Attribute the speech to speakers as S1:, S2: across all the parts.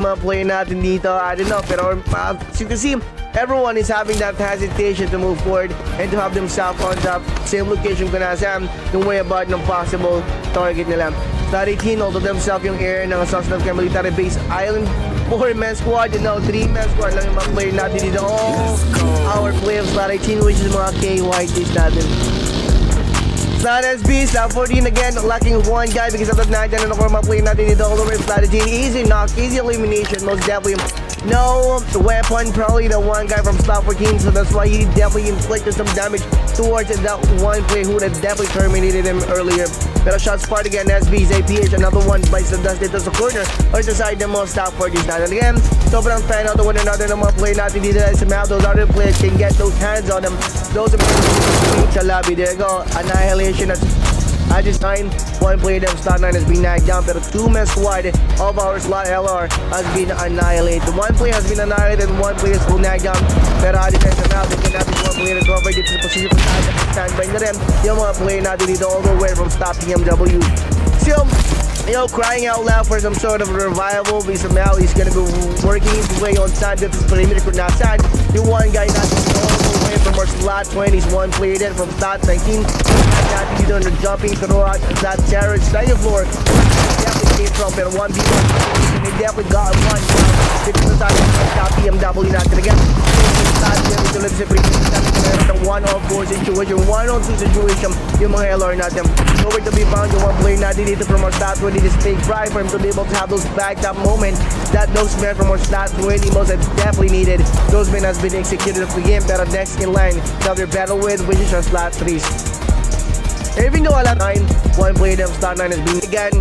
S1: mga play natin dito, I don't know, pero as you can see, everyone is having that hesitation to move forward and to have themselves on the same location kung nasaan, don't worry about ng possible target nila. Star 18, although themselves yung air ng suspect ng military base island, 4-man squad, and now 3-man squad lang yung mga player natin dito. All our players, Star 18, which is mga 𝐂𝐄𝐋𝐄𝐋 natin. Star SB, Star 14 again, lacking one guy because of that 9 and ako mga player natin dito. All the way Star 18, easy knock, easy elimination, most definitely. No weapon, probably the one guy from Star 14, so that's why he definitely inflicted some damage towards that one player who would have definitely terminated him earlier. Pero shots part again, SB, APH, another one bites the dust dito sa corner or sa side ng mga Star 14 natin. Again, sobrang fan out to one another ng mga player natin dito. Somehow those other players can get those hands on them. Those are sa lobby. There you go, annihilation at this time. One player of Star 9 has been knocked down, pero 2-man squad of our slot LR has been annihilated. One player has been annihilated and one player is still knocked down. Pero at the end now, they can have one player recover dito sa position for standby na rin yung mga player natin dito all the way from Stop BMW. So, crying out loud for some sort of revival because somehow he's gonna be working his way on side of his perimeter kung nasaan yung one guy natin all the way from our slot 20. One player then from slot 19 natin dito under jumping throughout that terrace side of floor definitely came from, pero 1v1 they definitely got one dito sa side of Stop BMW natin again. One-on-4 situation, one-on-2 situation yung mga LR natin. Nowhere to be found yung one player natin dito from our slot 20. This take pride for him to be able to have those backed up moments that those men from our slot 20 most have definitely needed. Those men has been executed for game, pero next in line now they're battle with, which is our slot 3s. Even though ala 9, one player of slot 9 has been again.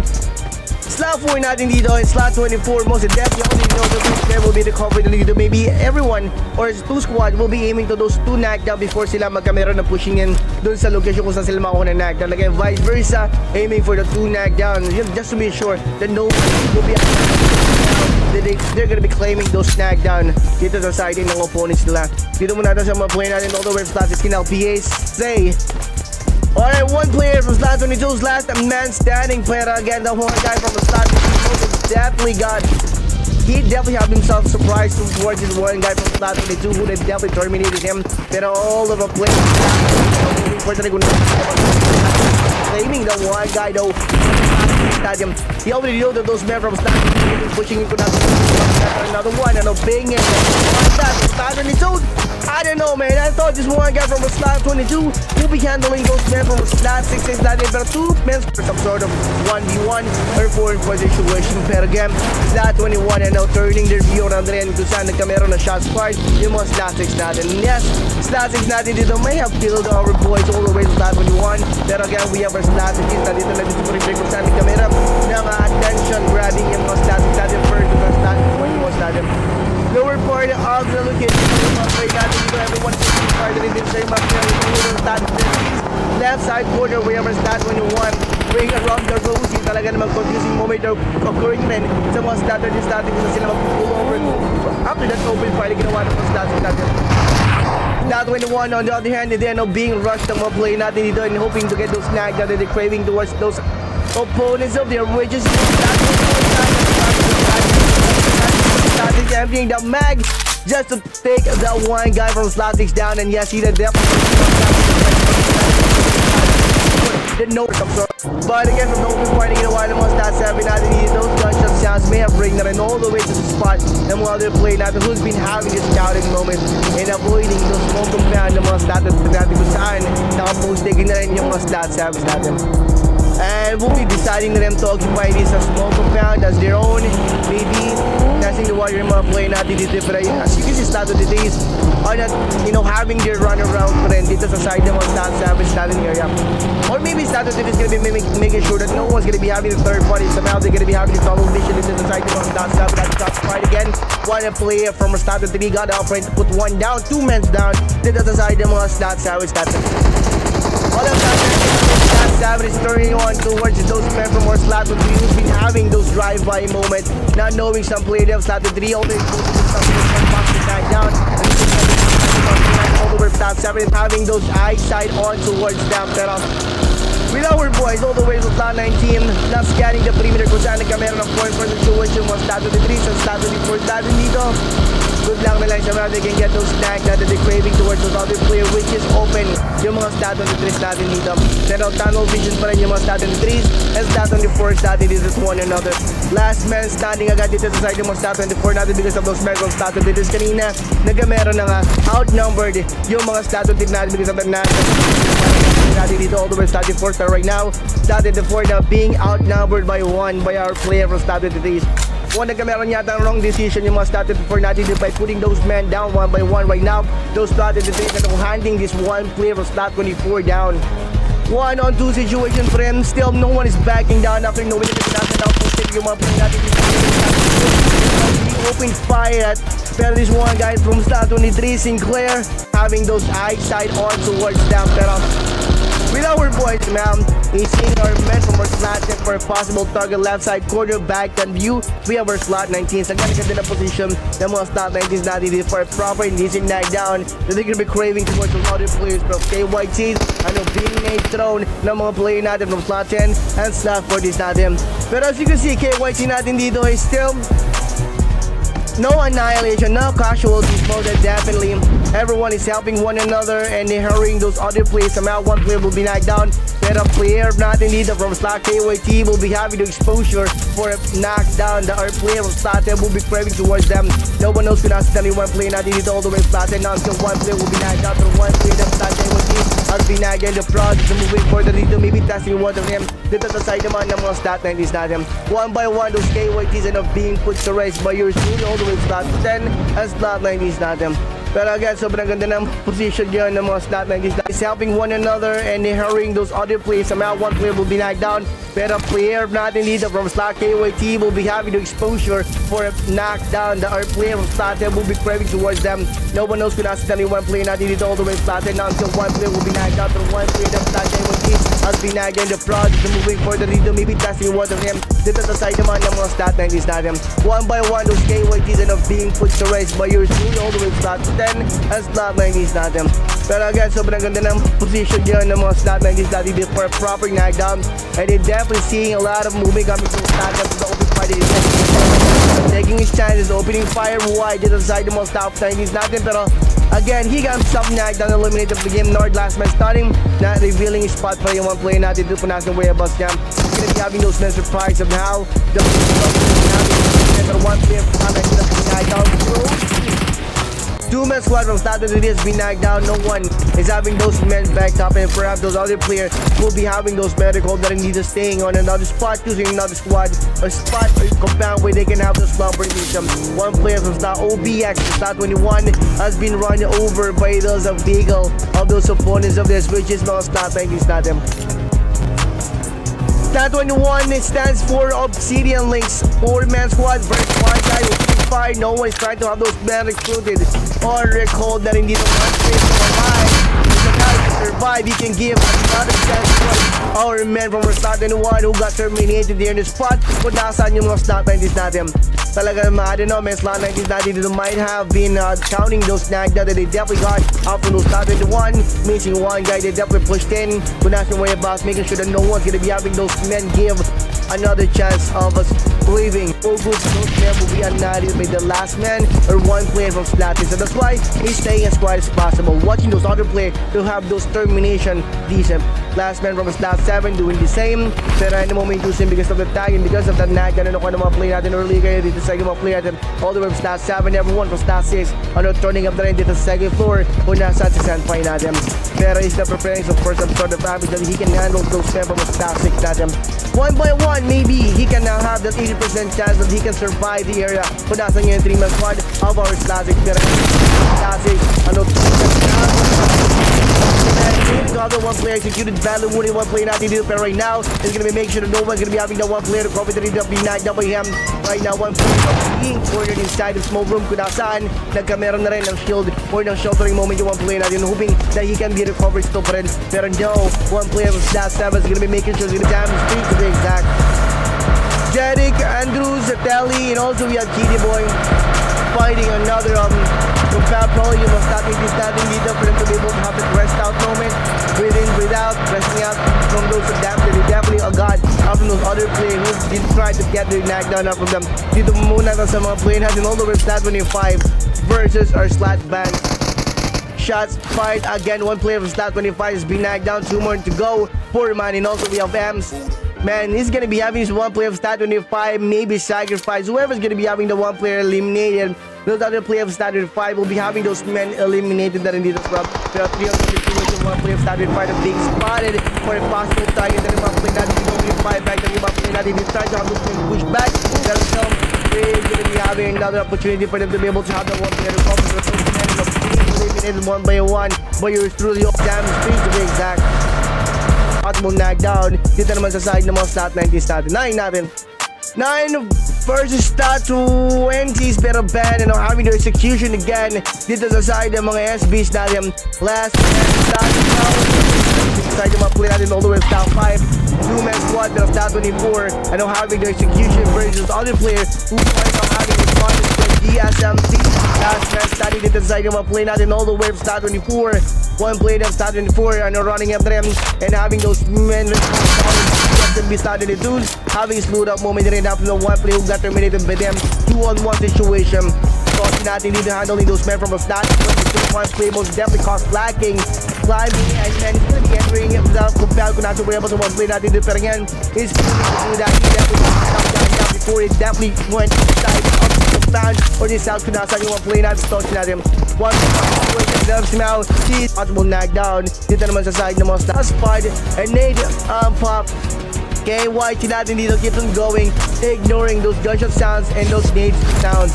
S1: Slot 4 natin dito and slot 24 most definitely only know that this player will be the cover dito. Maybe everyone or 2 squad will be aiming to those 2 knockdown before sila magkamera na pushing in dun sa location kung saan sila makuha na knockdown. Again, vice versa, aiming for the 2 knockdown just to be sure that no one will be they're gonna be claiming those knockdown dito sa side ng opponents nila. Dito muna natin sa mga player natin all the way from slot 16 LPA. Alright, one player from slot 22's last man standing. Pero again, the one guy from the slot 22 definitely had himself surprised towards this one guy from slot 22 who definitely terminated him. Pero all of the players claiming the one guy though. Stadium. He already know that those men from slot 22 pushing into another one and obeying it. Slot 22. I don't know, man. I thought this one guy from the slot 22 will be handling those men from the slot 6 that day, but 2 men for some sort of 1v1 or 4 situation. Pero again, slot 21 and now turning their view around rin kung saan nagkamera na shots fired yung mga slot 6 natin. Yes, slot 6 natin dito may have killed our boys all the way to slot 21. Pero again, we have our slot 6 na dito na dito rin kung saan nagkamera ng attention grabbing yung mga slot 6 natin first to the slot 21 natin. Lower part of the location everyone is started in the same left side corner we have our slot 21 bring around the rose yung talaga namang confusing moment occurring rin sa mga slot natin kung sila mag-pull over after that open fight ginawa ng mga slot natin. Slot 21 on the other hand they are now being rushed ang mga play natin dito and hoping to get those snags that they're craving towards those opponents of their wages. Emptying the mag just to take that one guy from slot 6 down, and yes, he did definitely didn't know. But again, from the open fighting in a while, the most stat 7 natin dito, those gunshot sounds may have bring na rin all the way to the spot ng mga other play natin who's been having this scouting moment and avoiding those small compound ng mga stat natin kung saan nakapost taking na rin yung mga stat 7 natin. And we'll be deciding them to occupy this small compound as their own. Maybe testing the water mga play natin dito. Pero as you can see, Slot 23 are not, having their run around pa rin dito sa side ng mga Slot 7 starting area. Or maybe Slot 23 is gonna be making sure that no one's gonna be having the third party. Somehow they're gonna be having the tunnel vision dito sa side ng mga Slot 7. That's shots fired again. One player from Slot 3 got out to put one down, 2 men down dito sa side ng mga Slot 7. All of that Slot 7 is turning on towards those men from our Slot 3 who's been having those drive-by moments, not knowing some player of Slot 3 only back down. Over Slot 7 having those eyesight on towards them. Pero with our boys all the way to slot 19. Now scanning the perimeter kung saan nagkamera ng point for the situation. Mga stat 23 sa stat 24 natin dito. Good luck na lang sa mga they can get those snags that they're craving towards the other player, which is open yung mga stat 23 natin dito. Pero tunnel vision pa rin yung mga stat 23 and stat 24 natin dito to one another. Last man standing agad dito sa side yung mga stat 24 natin because of those medical stat 23 kanina. Nagkamera na nga outnumbered yung mga stat 23 natin because of the natin dito all the way stat 24 star right now. Stat 24 now being outnumbered by one by our player from stat 23. One nagkameron yata ang wrong decision yung mga stat 24 natin by putting those men down one by one right now. Those stat 23 na handing this one player from stat 24 down. 1-on-2 situation for him. Still no one is backing down after knowing that natin now posting yung mga player natin open fire at pero this one guy from stat 23 Sinclair having those eyesight on towards them. Pero with our boys, ma'am, he's seeing our men from our slot 10 for a possible target left side corner back and view. We have our slot 19. Sa ganda na position ng mga slot 19s natin dito for a proper easy knock down that they're gonna be craving towards the other players from 𝐂𝐲 being made thrown ng mga player natin from slot 10 and slot 40s natin. Pero as you can see, 𝐂𝐲 natin dito is still no annihilation, no casualties, more than definitely everyone is helping one another and they're hurrying those other players. Somehow one player will be knocked down, pero player natin dito from slot 𝐂𝐲 will be having the exposure for a knockdown. The our player from slot 10 will be craving towards them. No one knows kung nasa tali one player natin dito all the way slot 10 now until one player will be knocked out, pero one player ng slot 𝐂𝐲 has been knocked in the process of moving further dito, maybe testing one of them dito sa side naman ng mga slot 90s natin. One by one those 𝐂𝐲s end up being put to rest by your team all the way slot 10 and slot 90s natin. Pero again, sobrang ganda ng position yun ng mga slot 90s is helping one another and they're hurrying those other players. Somehow one player will be knocked down, pero player natin dito from slot 𝐂𝐲 will be having the exposure for a knockdown. The our player from slot 10 will be craving towards them. No one knows kung nasa tali one player natin dito all the way slot 10 now until one player will be knocked out, pero one player ng slot 𝐂𝐲 has been knocked in the process of moving further dito, maybe testing one of them dito sa side naman ng mga slot 90s natin. One by one those 𝐂𝐲s end up being put to rest by your team all the way slot 10 and slot 90s natin. Pero again, sobrang ganda ng position yun ng mga slot 90s natin for a proper knockdown, and they're definitely seeing a lot of movement coming from slot 10 to the open fight. Taking his chances, opening fire wide dito sa side ng mga slot 90s natin, pero again, he got himself knocked down, eliminated the game. Nord last man starting, not revealing his spot pa yung one player natin dito po natin whereabouts niya. He's gonna be having those men surprise of how the one player from slot 90s has been knocked down. Two-man squad from slot 23 has been knocked down. No one is having those men backed up, and perhaps those other players will be having those medical that are needed staying on another spot, choosing another squad or spot or compound where they can have those slumbering system. One player from slot OBX from slot 21 has been run over by those vehicle of those opponents of this, which is not slot 90s natin. Slot 21 stands for OBSIDIAN LYNX 4-man squad versus one guy with fire. No one is trying to have those men recruited or recalled that hindi naman survive. He can give another chance to our men from slot 21 who got terminated there in the spot kung nasaan yung mga slot 90s natin. Talaga naman, I don't know, man, slot 90s natin dito might have been counting those snags that they definitely got out from those slot 21, missing one guy they definitely pushed in kung nasa yung whereabouts, making sure that no one's gonna be having those men give another chance of us leaving. Focus, those men will be annihilated by the last man or one player from slot 10. So that's why he's staying as quiet as possible, watching those other players to have those termination decent. Last man from slot 7 doing the same, pero in the moment using because of the tag and because of the nag, ganun ako ng mga player natin earlier kayo dito sa mga player natin all the way from slot 7, everyone from slot 6 turning up na rin dito sa second floor kung nasa si Senpai natin. Pero he's not preparing so for some sort of damage that he can handle those men from slot 6 natin. One by one, maybe he can now have that 80% chance that he can survive the area kung nasa yung 3-man squad of our classic. Pero classic, the other one player executed badly, winning one player natin dito, pero right now is gonna be making sure that no one's gonna be having that one player to cover the lead up being knocked down by him. Right now, one player being cornered inside the small room kung nasaan nagkameron na rin ng shield or ng sheltering moment yung one player natin, hoping that he can be recovered still pa rin. Pero no, one player with slot 7 is gonna be making sure he's gonna damage street to be exact. Jeddick, Andrews, Telly, and also we have GD Boy fighting another Compound Pro, you must not make this natin dito for them to be able to have the rest out moment. Breathe in, breathe out, resting out from those of them that they definitely got out from those other players who did try to get their knockdown out from them. Dito muna sa mga player natin all the way Slat 25 versus our Slat Band. Shots fired again. One player from Slat 25 has been knocked down. 2 more to go for man. And also we have Ems. Man, he's gonna be having his one player of Stat 25, maybe sacrifice. Whoever's gonna be having the one player eliminated, those other players of Stat 25 will be having those men eliminated na rin dito from. Pero 350 with the one player of Stat 25 the big spotted for a possible target. Then yung mga player natin dito yung 5 back. Then yung mga player natin dito try to have those push back. There's no way gonna be having another opportunity for them to be able to have the one player recover. So those men eliminated one by one. But you're through the damage street to be exact. Possible knockdown. Dito naman sa side ng mga Stat 90s natin. 9 natin. 9 versus Stat 20s pero ban and having their execution again. Dito sa side ng mga SBs natin. Last Stat now. Side ng mga play natin all the way Stat 5. 2-man squad pero Stat 24 and having their execution versus other players who are now having responded to GSMB. Last man standing dito sa side ng mga play natin all the way from Stat 24. One play of Stat 24 and running up them and having those men GSMB Stat 22 having slowed up moment rin after the one play who got terminated by them 2-on-1 situation. So natin dito handling those men from a Stat 22 one play most definitely cost lacking climbing and then he's gonna be entering the compound kung natin wala pa sa one play natin dito pero ngayon he's going to do that. He definitely stopped down before it definitely went inside of the compound or this out kung nasa yung one play natin start natin one loves him out. He's possible knockdown dito naman sa side ng mga Stat spot and nade pop. KY natin dito keeps on going, ignoring those gunshot sounds and those nade sounds.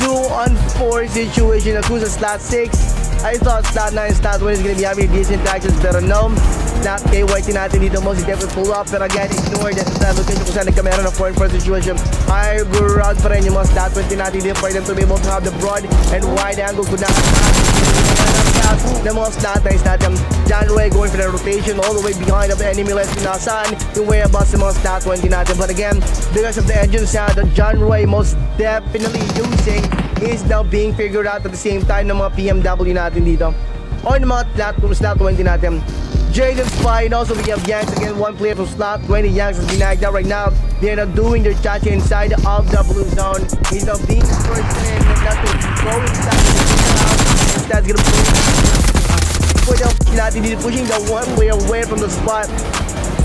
S1: 2-on-4 situation. AKUZA Slat 6. I thought Slat 9 Stat 1 is gonna be having decent tactics pero no. Not KY natin dito most definitely pull up pero again ignored that location kung saan nagkamera ng 4-4 situation. Higher ground pa rin yung mga Stat 20 natin dito for them to be able to have the broad and wide angle kung na ng mga Stat 9 natin. John Ray going for the rotation all the way behind of the enemy lines kung nasaan yung whereabouts ng mga Stat 20 natin. But again, because of the engine sound that John Ray most definitely using is now being figured out at the same time ng mga PMW natin dito or ng mga Slat 20 natin. Jaden's spy and also we have Yanks again, one player from Slat 20. Yanks has been knocked out right now. They are now doing their chacha inside of the blue zone. He's now being first in and not to go inside the house. That's gonna put up natin dito pushing the one player away from the spot.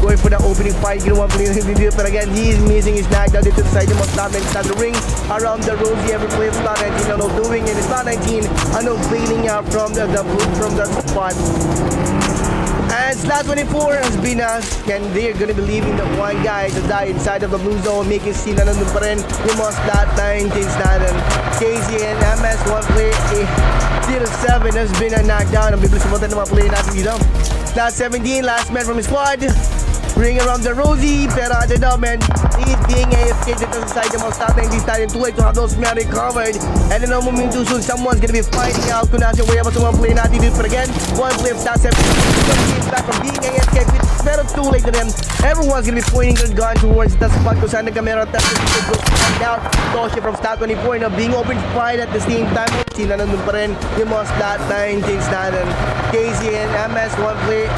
S1: Going for the opening fight, one player dito but again he is missing his knockdown dito sa side ng mga Slat 19 inside the ring around the rosy every player Slat 19 ano doing and Slat 19 ano bailing out from the spot. And Slat 24 has been and they're gonna be leaving the one guy to die inside of the blue zone, making scene na nandun pa rin yung mga Slat 19s natin. KZ and MS, one player, 07 has been knocked down. Ang biblis mo ng mga player natin dito. Slat 17, last man from his squad. Ring around the rosy, pero I don't know man, he's being AFK dito sa side ng mga Stat 19s natin. Too late to have those men recovered. And then no moment too soon, someone's gonna be fighting out kung nasa way up sa mga player natin dito. But again, one player of Stat 17 back from being AFK, pero too late to them. Everyone's gonna be pointing their gun towards the spot kung saan nagkamera at out. Toshi from Stat 24 na being open fight at the same time. Sila nandun pa rin yung mga Stat 19s natin. KZ and MS, one player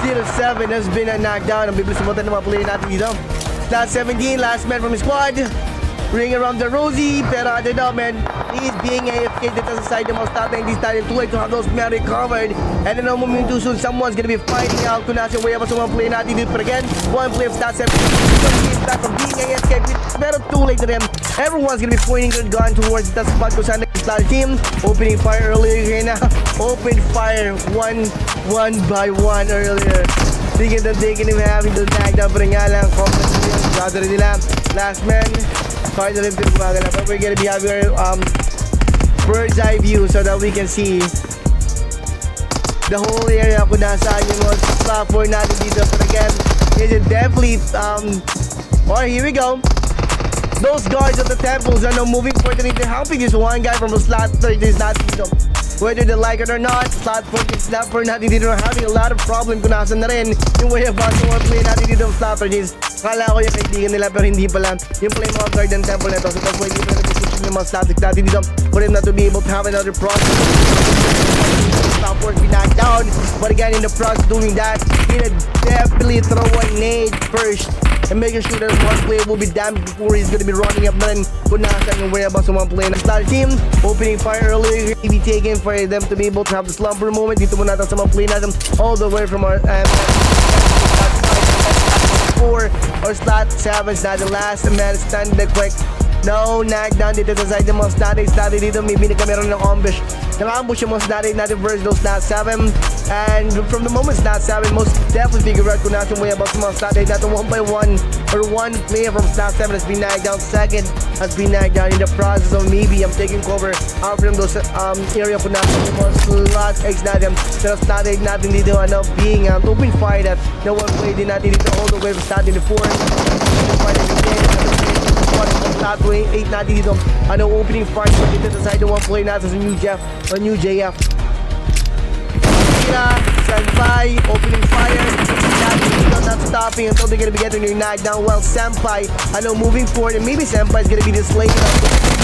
S1: 07 has been knocked down. Ang biblis mo ng mga player natin dito. Stat 17, last man from his squad. Ring around the rosy, pero I don't know man, he's being AFK dito sa side ng mga Stat 19s natin. Too late to have those men recovered. And then no moment too soon, someone's gonna be fighting out kung nasa way up sa mga player natin dito. But again, one player of Stat 17 back from being AFK, pero too late to them. Everyone's gonna be pointing their gun towards the spot kung saan Slat team opening fire earlier right now. Open fire one by one earlier. Thinking that they can even having the knockdown pero nga lang brother nila last man card na rin pinagumagala but we're gonna be having our bird's eye view so that we can see the whole area kung nasaan yung mga platform natin dito. But again, is it definitely or here we go. Those guards of the temples are now moving forward and they're helping this one guy from the Slat 30s not dito. Whether they like it or not, Slat 40s Slat 4 natin dito are having a lot of problem kung nasan na rin yung way about yung one play natin dito ng Slat 30s. Kala ko yung kaibigan nila pero hindi pala yung play mga guard ng temple na ito. So that's why dito na nag-push yung mga Slat 6 natin dito. for him not to be able to have another process. Top 4 be knocked down, but again in the process doing that, he definitely throw a nade first and making sure that one player will be damaged before he's gonna be running up na rin kung nasa yung whereabouts ng one player ng Star Team. Opening fire earlier, be taken for them to be able to have the slumber moment. Dito muna natin sa mga play natin all the way from our 4 or slot 7 is not the last man stand the quick. No, knockdown dito sa side ng mga static dito. Maybe nagkameron ng ambush. Naka-ambush yung mga static natin versus those slot 7. And from the moment slot 7, most definitely figure out kung nasa yung way about sa mga static natin. 1 by 1 or 1 player from slot 7 has been knocked down. Second has been knocked down in the process of maybe I'm taking cover out from those area po natin yung mga slot X natin. Pero static natin dito being open fire that na one play din natin dito all the way from static to 4. Slot 8 natin dito. Opening fire dito sa side ng one play natin sa New JF. Senpai opening fire. Not stopping until they're gonna be getting your knockdown. Well, Senpai, moving forward, and maybe Senpai is gonna be displaying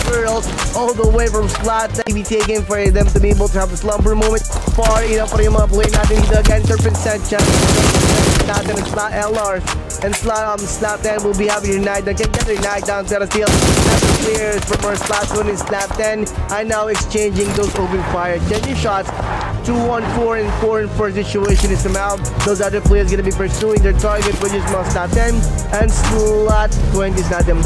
S1: girls all the way from slot. Be taken for them to be able to have the slumber moment. Far enough for yung mga play natin dito. Again, Serpent Sencha natin ng slot LR and slot 10 will be having your knockdown. Can get their knockdown, pero still players from our slot 1 and slot 10 are now exchanging those open fire. Changing shots. 2-1-4 and 4-4 situation is somehow those other players gonna be pursuing their target, which is mga slot 10 and slot 20 is not them.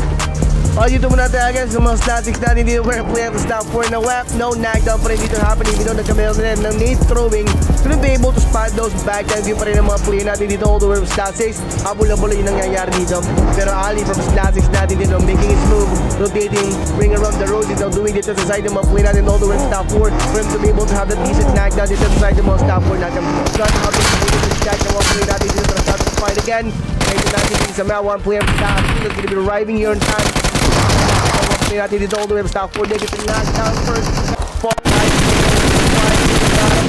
S1: Dito muna tayo again sa mga statics natin dito where player to stop 4 na web. No knockdown pa rin dito happening. Dito nagkamera rin ng nade throwing. Couldn't be able to spot those back time view pa rin ng mga player natin dito all the way from slot 6. Habol-habol yung nangyayari dito. Pero Ali from slot 6 natin dito making his move, rotating, bring around the road dito, doing dito sa side ng mga player natin all the way from slot 4 for him to be able to have the decent knockdown dito sa side ng mga slot 4 natin. Got out of the check ng mga player natin dito sa slot fight again. Ngayon natin dito sa mga one player from slot 2 is going to be arriving here on time. Play natin dito all the way from stop 4 negative knockdown first.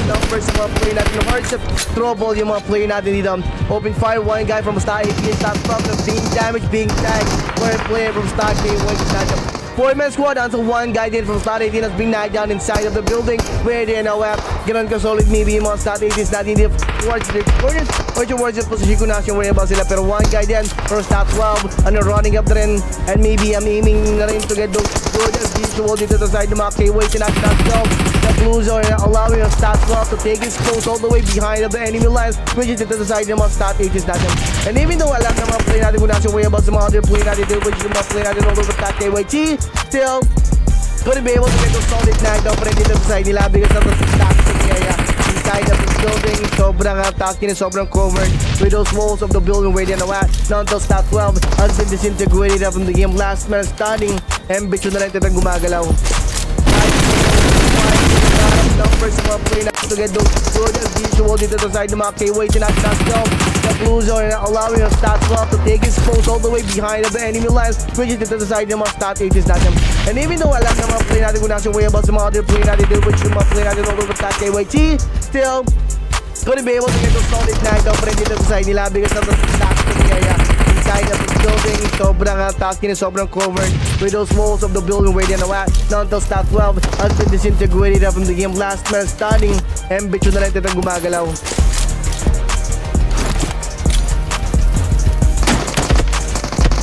S1: Numbers sa mga play natin. Hearts of trouble yung mga play natin dito. Open fire, one guy from star 18 stop from the being damaged, being tagged. One player from star K1 knocked 4-man squad until one guy did from Star 18 has been knocked down inside of the building where they are now at. Ganon ka solid maybe yung mga Star 18 natin dito towards their corners or towards the position kung nasa yung whereabouts sila. Pero one guy din from Star 12 running up rin and maybe aiming na rin to get those good as usual dito sa side ng mga K-Way na the blue zone allowing a Star 12 to take his close all the way behind of the enemy lines which is dito sa side ng mga Star 18 natin. And even though alam na mga play natin kung nasa yung whereabouts sa mga other play natin dito which is yung mga play natin all over Star K-YT still couldn't be able to get those solid knockdown pa rin dito sa side nila because of the toxic area inside of this building. Sobrang toxic and sobrang covered with those walls of the building where they're now at. Now until Stat 12 has been disintegrated from the game. Last man standing. 𝐿𝐵 na lang ito gumagalaw. Numbers mga play na to get those good as usual dito sa side ng mga K-Way na the blue zone allowing a Stat 12 to take his post all the way behind of the enemy lines which is dito sa side ng mga Stat 80s natin. And even though alam na mga play natin kung nasa yung way about sa mga other play natin dito which yung mga play natin all over Stat K-YT still couldn't be able to get those solid knockdown pa rin dito sa side nila because of the toxic area inside of the building. Sobrang toxic and sobrang covered with those walls of the building where they're now at. Now until Stat 12 has been disintegrated from the game. Last man standing. 𝐿𝐵 na lang ito gumagalaw.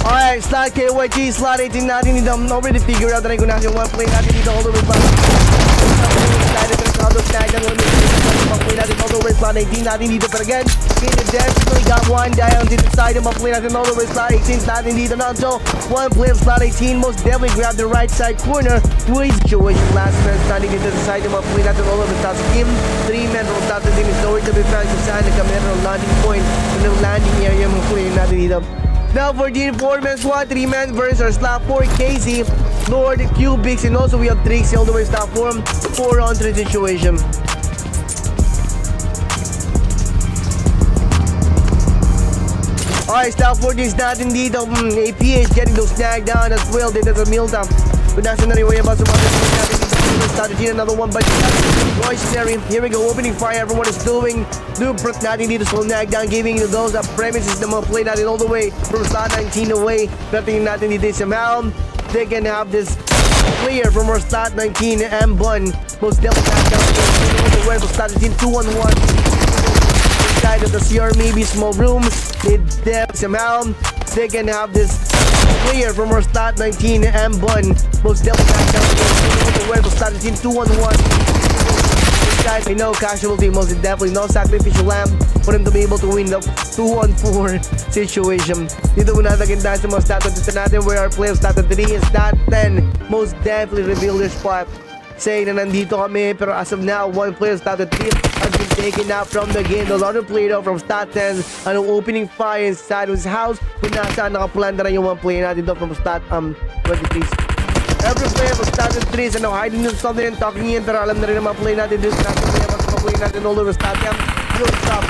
S1: Alright, slot K-YT, slot 18 natin dito. Already figure out na rin kung nasa yung one play natin dito all the way pa. Play natin all the way slot 18 natin dito. Pero again, Kenya definitely got one down dito side ng mga play natin all the way slot 18 natin dito. Not until one play of slot 18 most definitely grab the right side corner with situation. Last man standing dito sa side ng mga play natin all over slot team. 3 men from slot 18 is nowhere to be found kung saan nagkamera ng landing point ng landing area mga play natin dito. Now for the 4-man squad, 3-man versus slot 4 𝐂𝐄𝐋, Lord, 𝐿𝐵, and also we have Trixie all the way slot 4 on 3 situation. Alright, slot 4 is natin dito. AP is getting those snagged down as well. Dito sa Miltam. But that's another way about some other things natin dito. Started another one by Royce Terry. Here we go, opening fire. Everyone is doing blueprint natin dito. So nag down, giving those up premises na mga play natin all the way from slot 19 away. Pero tingin natin dito sa mound. They can have this player from our slot 19, M1. Most definitely knockdown. Aware from slot 19, 2-on-1. Inside of the CR, maybe small rooms. They depth somehow. They can have this player from our slot 19, M1. Most definitely knockdown. Aware from slot 19, 2-on-1. I know casualty, most definitely no sacrificial lamb for him to be able to win the 2-on-4 situation. Dito muna naging dahil sa mga stat dito natin where our players stat 3 and stat 10 most definitely reveal their spot. Saying na nandito kami pero as of now, one player stat 3 has been taken out from the game. The other player from stat 10 anong opening fire inside of his house kung nasaan nakaplanda na yung one player natin doon from stat 23. Every player was started 3 and now hiding in something and talking in pero alam na rin ang mga play natin this natin mga play natin all over stadium. You'll stop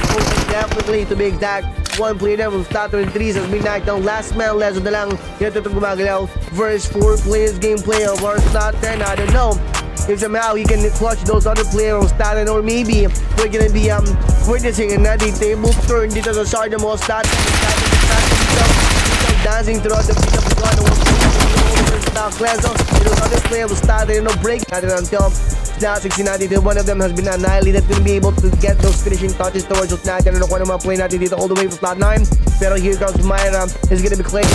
S1: definitely to be exact. One player that will start in 3 has been knocked down. Last man, leso na lang. Yan ito gumagalaw. Verse 4 players gameplay of our start 10. I don't know if somehow he can clutch those other players on start 10 or maybe we're gonna be witnessing another table turn dito sa side ng mga start 10. Dancing throughout the beat of the gun. Those other players will start in no break until now 69. One of them has been annihilated to be able to get those finishing touches towards us natin. Ano ko naman play natin dito all the way from slot 9. Pero here comes Myra is gonna be claiming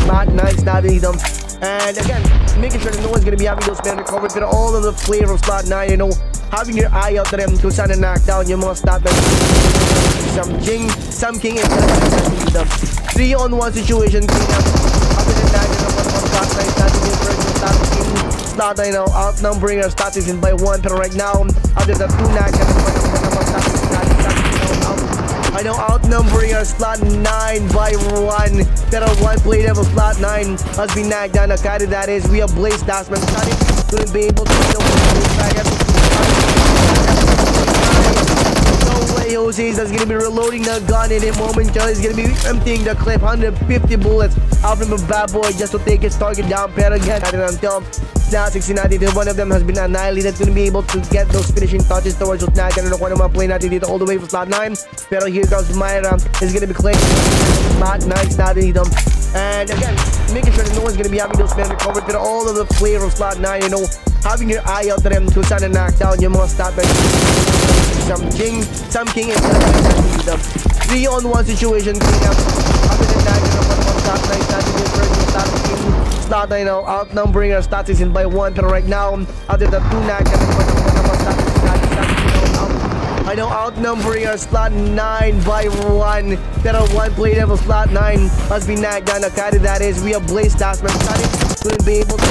S1: slot 9 natin dito. And again, making sure that no one's gonna be having those men recovered. Pero all of the players from slot 9, you know, having your eye out to them kung saan na knockdown yung mga slot 9. Some king and 3-on-1 situation. After the night, slot 9 starting in first slot 9 now outnumbering our stats in by 1 pero right now after the 2 knock I know outnumbering our slot 9 by 1 pero 1 play level slot 9 has been knocked down. 𝚂𝐷𝐾𝐈𝐿 we have Blaze Dasman starting to be able to Jose is gonna be reloading the gun in a moment. He's gonna be emptying the clip 150 bullets out from a bad boy just to take his target down. Pero again, until now 69, one of them has been annihilated to be able to get those finishing touches towards us natin. Ano ko naman play natin dito all the way from slot 9. Pero here comes Myra is gonna be claiming slot 9 natin dito. And again, making sure that no one's gonna be having those men recovered. Pero all of the players from slot 9, you know, having your eye out to them kung saan na knockdown yung mga stat some king and 3-on-1 situation. After the night, slot 9 starting in first slot 9 now outnumbering our stats in by 1 pero right now after the 2 knock I know outnumbering our slot 9 by 1 pero 1 play level slot 9 has been knocked down. 𝚂𝐷𝐾𝐈𝐿 we have Blaze Dasman starting to be able to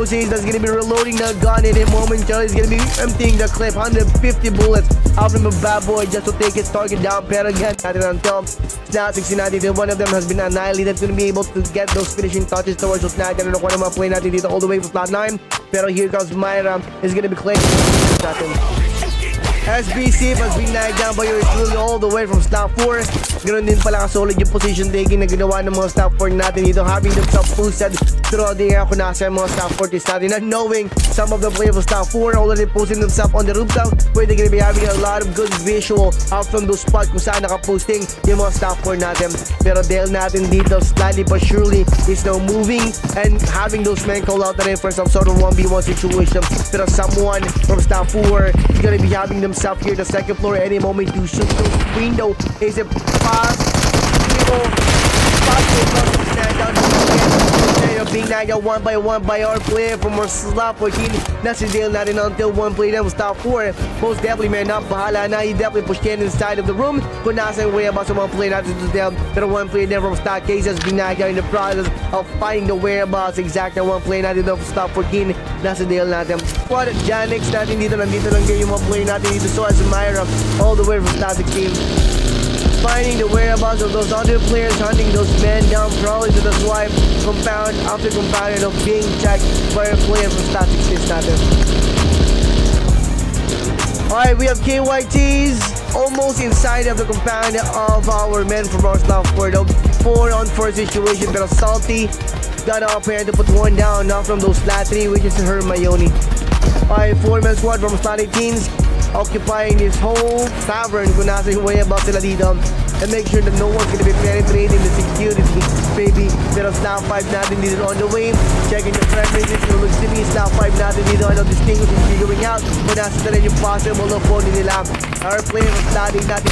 S1: Jose is gonna be reloading the gun in a moment. He's gonna be emptying the clip 150 bullets out from a bad boy just to take his target down. Pero again, until now 69, one of them has been annihilated to be able to get those finishing touches towards us natin. Ano ko naman play natin dito all the way from slot 9. Pero here comes Myra is gonna be claiming natin. SBC has been knocked down by yours truly all the way from slot 4. Ganoon din pala kasolid yung position taking na ginawa ng mga slot 4 natin dito, having themselves boosted throughout the air kung nasa yung mga slot 40 natin, and knowing some of the players of slot 4 already posting themselves on the rooftop where they're gonna be having a lot of good visual out from those spots kung saan nakaposting yung mga slot 4 natin. Pero dahil natin dito slightly but surely is now moving and having those men call out na rin for some sort of 1v1 situation. Pero someone from slot 4 is gonna be having themselves here the second floor any moment to shoot through window. Is it being knocked out 1 by 1 by our player from our slot 14 na si Dale natin until 1 play na slot 4. Most definitely man up, bahala na, he definitely pushed in inside of the room kung nasa yung way about sa mga play natin to Dale. Pero 1 play na from slot cases being knocked out in the process of finding the whereabouts exact na 1 play natin from slot 14 na si Dale natin. What JAGUAR natin dito, nandito lang din yung mga play natin dito. So as Myra all the way from slot 16 finding the whereabouts of those other players, hunting those men down, probably to the swipe compound after compound of being checked by a player from slot 16 natin. Alright, we have KYTs almost inside of the compound of our men from our slot 4. The 4-on-4 situation, pero Salty got up here to put one down, not from those slot 3, which is Hermione. Alright, 4-man squad from slot 18s occupying this whole tavern kung nasa yung way about sila dito. and make sure that no one's gonna be penetrating the security, baby. Pero Snap 5 natin dito on the way. Checking the preferences. Yung Luxini, Snap 5 natin dito. I know distinguish and figuring out kung nasa na rin yung possible opponent nila. Our player was studying natin.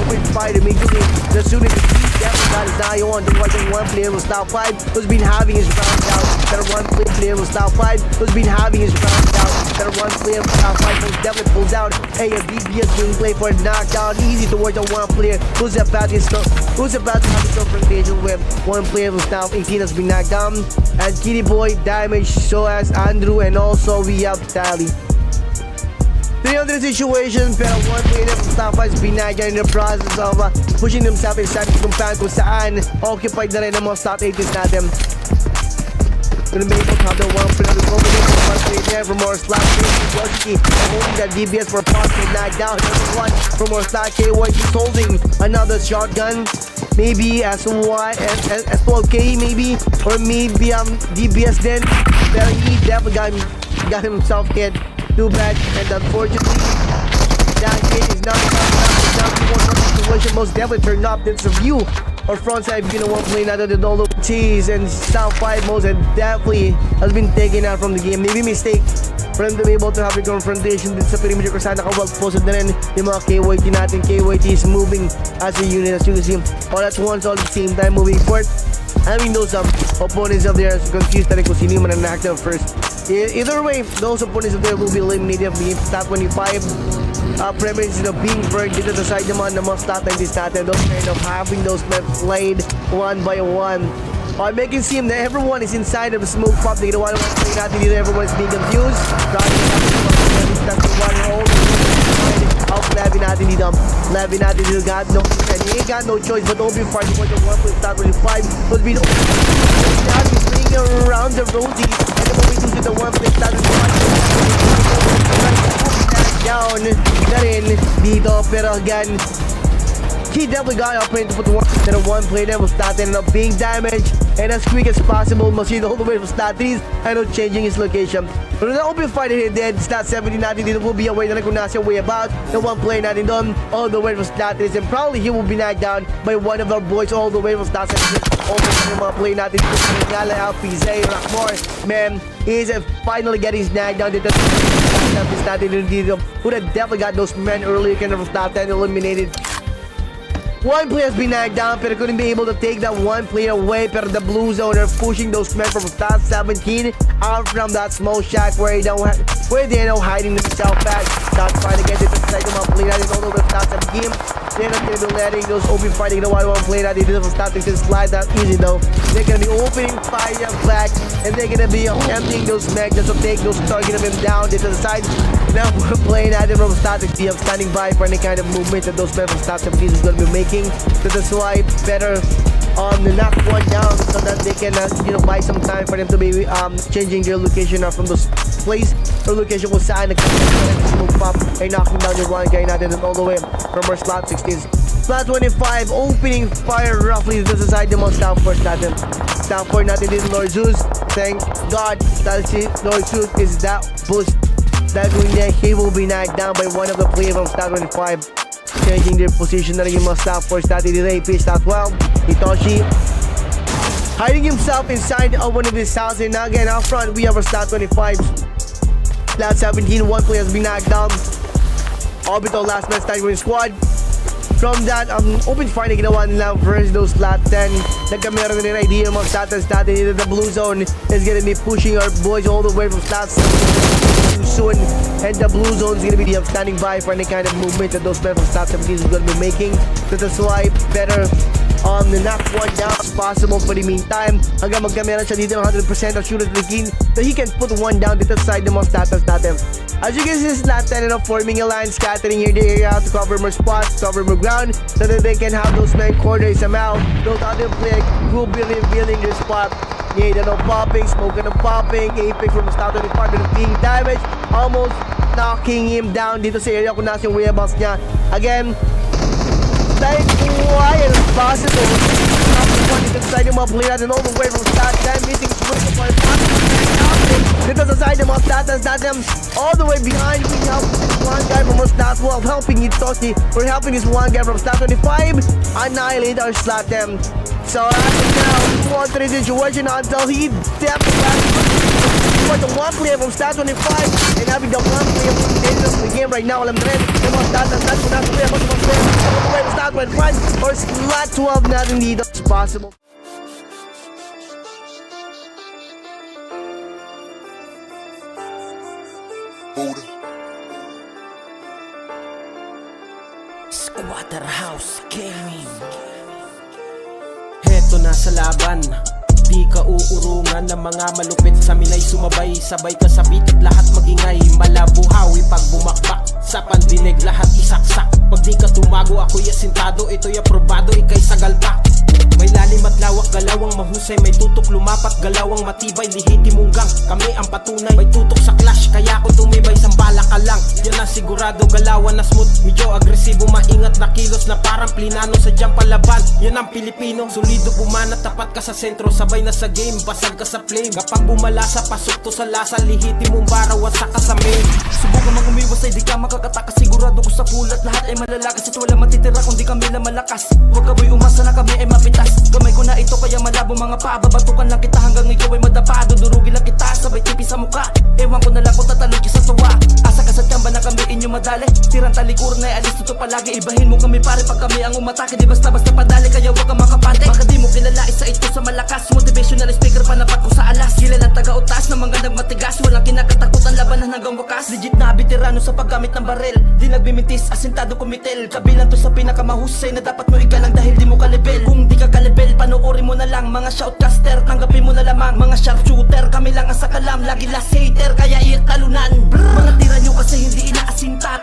S1: Open fire immediately. The soon as the definitely got his eye on. The one player was Snap 5 who's been having his round out. Pero one player was Snap 5 who's been having his round out. Pero one player was Snap 5 who's definitely pulls out. Hey, a DBS being played for a knockdown. Easy towards a one player who's about to have a confrontation with one player who's now 18 has been knocked down. And Kitty Boy damage, so as Andrew, and also we have Tally. 300 situation, pero one player from Snap 5 has been knocked down in the process of pushing themselves inside the compound kung saan occupied na rin ang mga Snap 80s natin. Gonna make it have the one player to go with it. One player there for more slap. Yoshiki holding that DBS for possible knockdown. Number one for more slap. KY is holding another shotgun. Maybe S12K maybe, or maybe DBS then. But he definitely got himself hit. Too bad, and unfortunately that hit is not situation. Most definitely turned up. That's a view. Or frontside, you know what, playing out of the Dolo Cheese, and Snap 5 most definitely has been taken out from the game. Maybe mistake for them to be able to have a confrontation din sa perimeter kung saan nakawag-posted na rin yung mga KYT natin. KYT is moving as a unit, as you can see, all at once, all at the same time, moving forward. I mean, those opponents of theirs confused na rin kung sino yung mananack them first. Either way, those opponents of theirs will be eliminated from the top 25. Preferences of being burned dito sa side naman ng mga stat this natin. Those kind of having those maps played one by one. Making seem that everyone is inside of the smoke pop. They don't want to play natin dito. Everyone is being confused. That's the one and only out Levy natin dito. Levy natin dito got no, and he ain't got no choice but to be fighting for the 1.5 was being now he's playing around the rosy, and the moment to the 1.5 down na rin dito, pero again he definitely got up into the one play that was starting up being damaged, and as quick as possible machine all the way from Statis and not changing his location. Pero na open fight here dead, Stat 70 natin dito will be away na kung nasa way about the one play natin doon all the way from Statis, and probably he will be knocked down by one of our boys all the way from Stat 70. Open yung mga play natin dito sa Ngala, LPZ, Rockmore, man, he's finally getting his knocked down dito. Who had definitely got those men earlier, kind of Stat 10 eliminated. One player has been knocked down, but couldn't be able to take that one player away. But the blue zone are pushing those men from top 17 out from that small shack where they know hiding themselves back. Not trying to get it to the second one play that is all over the top 17. They're not going to be letting those open fighting the one play that they did from starting to slide that easy though. They're going to be opening fire back, and they're going to be emptying those mechs just to take those targeting them down to the side. Now we're playing at them from starting to be standing by for any kind of movement that those men from top 17 is going to be making. So that's why better to knock one down so that they can buy some time for them to be changing their location from those place or location kung saan nag-smoke pop ay knocking down yung one guy natin all the way from our slot 16. Slot 25 opening fire roughly to the side ng mga Snap 4 natin. Snap 4 natin din Lord Zeus. Thank God that Lord Zeus is that boost that when he will be knocked down by one of the players from Slot 25. Changing their position na rin yung mga Snap 4 natin dito. AP Slot 12. Hitoshi hiding himself inside of one of his houses. And again out front we have our Slot 25. Slot 17, one player has been knocked down. Orbital last man starting with squad. From that, open fight na ginawa nila versus those Slot 10. Nagkameron na rin idea yung mga status natin dito. The blue zone is gonna be pushing our boys all the way from Slot 7 soon. And the blue zone is gonna be standing by for any kind of movement that those men from Slot 17 is gonna be making. So that's why better to knock one down as possible for the meantime. Hanggang magkameron siya dito ng 100% of shooters begin so he can put one down dito sa side ng mga status natin. As you can see, Slot 10 forming a line, scattering here the area to cover more spots, cover more ground, so that they can have those men corner somehow. Those other players will be revealing their spot. Yeah, no popping, smoking and popping. Apex from the start of the department being damaged, almost knocking him down dito sa area kung nasa yung whereabouts niya. Again, like why is it possible one dito sa side ng mga player natin all the way from stat time. Missing switch of our dito sa side ng mga stats natin all the way behind. We have one guy from our stat 12 helping 𝐂𝐿𝐷𝐾. We're helping this one guy from stat 25 annihilate our slot them. So as of now, 2-3 situation until he definitely for the one player from stat 25 and having the one player from the game right now. Alam na rin yung mga stat na stat kung nasa player mo from stat 25 or slot 12 natin dito. It's possible.
S2: Squatter House Gaming. Heto na sa laban, di ka uurungan ng mga malupit sa minay sumabay. Sabay ka sa beat at lahat magingay. Malabuhawi pag bumakbak, sa pandinig lahat isaksak. Pag di ka tumago ako'y asintado, ito'y aprobado, ika'y sagalpak. May lalim at lawak, galawang mahusay. May tutok lumapat, galawang matibay. Lihiti munggang, kami ang patunay. May tutok sa clash, kaya ako tumibay. Sambala ka lang, yan na sigurado. Galawan na smooth, medyo agresibo. Maingat na kilos na parang plinano. Sadyang palaban, yan ang Pilipino. Solido pumanat, tapat ka sa sentro. Sabay na sa game, basag ka sa flame. Kapag bumalasa, pasok to sa lasa. Lihiti mong baraw at saka sa main.
S3: Subukan mang umiwas ay di ka makakataka. Sigurado ko sa pulat, lahat ay malalakas. At wala matitira kundi kami lang malakas. Huwag ka boy umasa na kami ay mapitas. Gamay ko na ito kaya malabo mga paa. Babatukan lang kita hanggang ikaw ay madapa. Dudurugin lang kita, sabay tipi sa mukha. Ewan ko na lang kung tatalog ka sa tuwa. Asa ka sa tiyamba na kami inyo madali. Tirang talikuran ay alis dito palagi. Ibahin mo kami pare pag kami ang umatake. Di basta-basta padali kaya huwag ka makapate. Baka di mo kilala isa ito sa malakas. Motivational speaker panapat ko sa alas. Kilalang taga-utas na mga nagmatigas. Walang kinakatakutan labanan hanggang wakas. Legit na veterano sa paggamit ng barel. Di nagbimintis, asintado kumitel. Kabilang to sa pinakamahusay na dapat mo igalang dahil di mo kalibel. Kung di ka kalibel, panoorin mo na lang. Mga shoutcaster, tanggapin mo na lamang. Mga sharpshooter, kami lang ang sakalam. Lagi last hater, kaya iyak talunan. Mga tira nyo kasi hindi inaasinta.